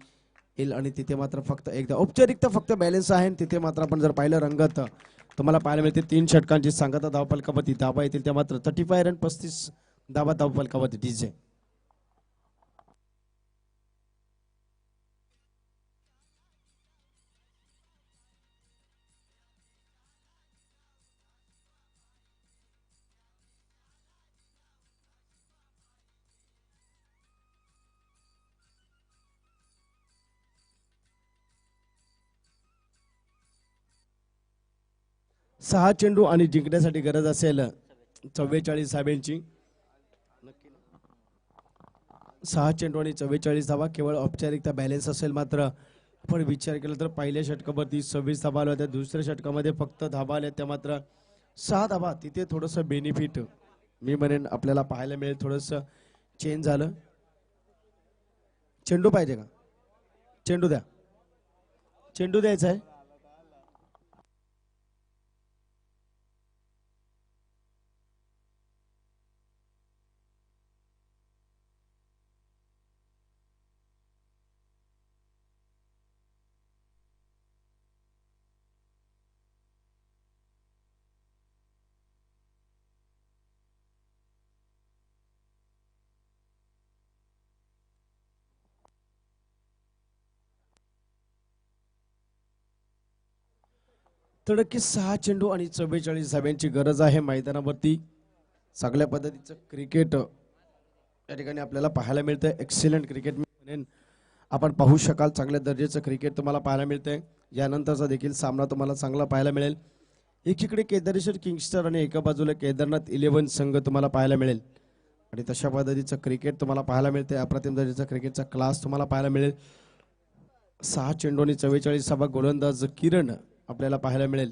येईल आणि तिथे मात्र फक्त एकदा औपचारिकता फक्त बॅलन्स आहे. तिथे मात्र आपण जर पाहिलं रंगत तुम्हाला पाहायला मिळते 3 षटकांची सांगता धावफलकावरती धावा येतील त्या मात्र 35 रन 35 धावा धावफलकावरती डीजे. सहा चेंडू आणि जिंकण्यासाठी गरज असेल 44 धाव्यांची. 6 चेंडू आणि 44 धावा. केवळ औपचारिकता बॅलन्स असेल मात्र आपण विचार केला तर पहिल्या षटकावरती 26 धाबा आल्या होत्या, दुसऱ्या षटकामध्ये फक्त धाबा आल्या त्या मात्र 6 धाबा. तिथे थोडंसं बेनिफिट मी म्हणेन आपल्याला पाहायला मिळेल, थोडंसं चेंज झालं. चेंडू पाहिजे का? चेंडू द्या, चेंडू द्यायचा आहे. तडकी 6 चेंडू आणि 44 धाब्यांची गरज आहे मैदानावरती. चांगल्या पद्धतीचं क्रिकेट या ठिकाणी आपल्याला पाहायला मिळतंय. एक्सिलंट क्रिकेट मी म्हणेन आपण पाहू शकाल. चांगल्या दर्जाचं क्रिकेट तुम्हाला पाहायला मिळतंय. यानंतरचा देखील सामना तुम्हाला चांगला पाहायला मिळेल. एकीकडे केदारेश्वर किंगस्टार आणि एका बाजूला केदारनाथ 11 संघ तुम्हाला पाहायला मिळेल आणि तशा पद्धतीचं क्रिकेट तुम्हाला पाहायला मिळते. अप्रतिम दर्जाचा क्रिकेटचा क्लास तुम्हाला पाहायला मिळेल. 6 चेंडू आणि 44 धाबा गोलंदाज किरण आपल्याला पाहायला मिळेल.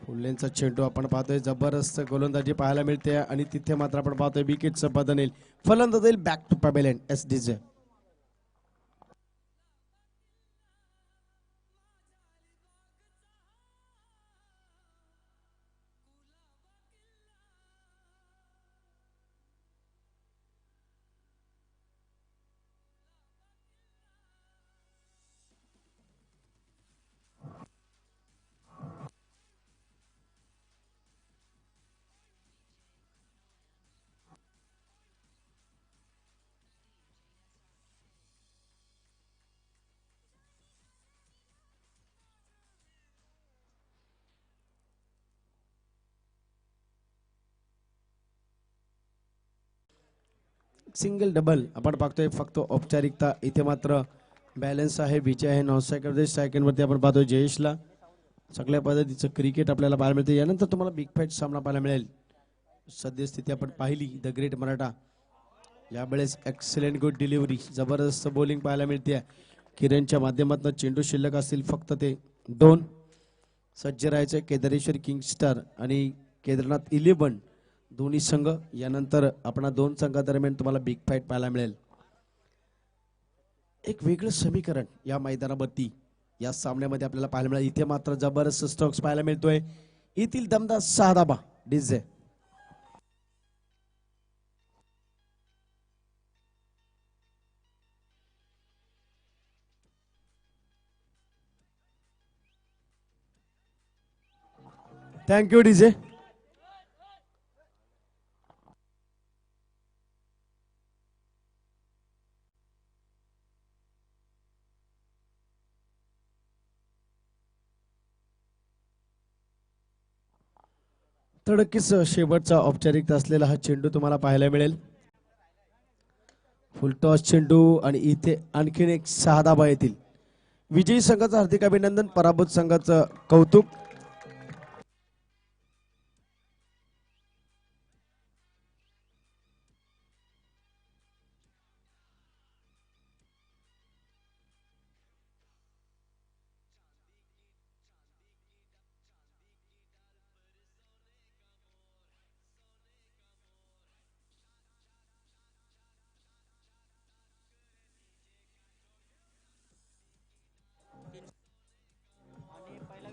फुलेंचा चेंडू आपण पाहतोय, जबरदस्त गोलंदाजी पाहायला मिळते आणि तिथे मात्र आपण पाहतोय विकेटचं बदल येईल. फलंदाज येईल back to pavilion SDJ. Single double आपण पाहतोय फक्त औपचारिकता. इथे मात्र बॅलन्स आहे, विजय आहे. 9 सेकंड वरती आपण पाहतोय जयेशला. सगळ्या पद्धतीचं क्रिकेट आपल्याला पाहायला मिळते. यानंतर तुम्हाला बिग फाईट सामना पाहायला मिळेल. सद्यस्थिती आपण पाहिली द ग्रेट मराठा. यावेळेस एक्सलेंट गुड डिलिव्हरी, जबरदस्त बॉलिंग पाहायला मिळते. किरणच्या माध्यमातून चेंडू शिल्लक असतील फक्त ते 2. सज्ज राहायचे केदारेश्वर किंगस्टार आणि केदारनाथ 11 दोन्ही संघ. यानंतर आपण 2 संघादरम्यान तुम्हाला बिग फाईट पाहायला मिळेल. एक वेगळं समीकरण या मैदानावरती या सामन्यामध्ये आपल्याला पाहायला मिळेल. इथे मात्र जबरदस्त स्ट्रोक्स पाहायला मिळतोय. येथील दमदार 6 धाबा डीजे. Thank you DJ. तडकीस शेवटचा औपचारिकता असलेला हा चेंडू तुम्हाला पाहायला मिळेल. फुलटॉस चेंडू आणि इथे आणखीन एक 6 धाबा येतील. विजयी संघाचं हार्दिक अभिनंदन, पराभूत संघाचं कौतुक.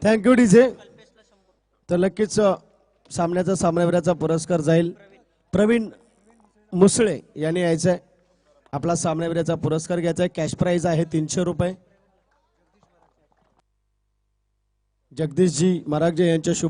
Thank you DJ. तर नक्कीच सामन्याचा सामनावीराचा पुरस्कार जाईल प्रवीण मुसळे यांनी यायचंय. आपला सामनावीराचा पुरस्कार घ्यायचा आहे. कॅश प्राइज आहे 300 रुपये. जगदीशजी मरागजे यांच्या शुभ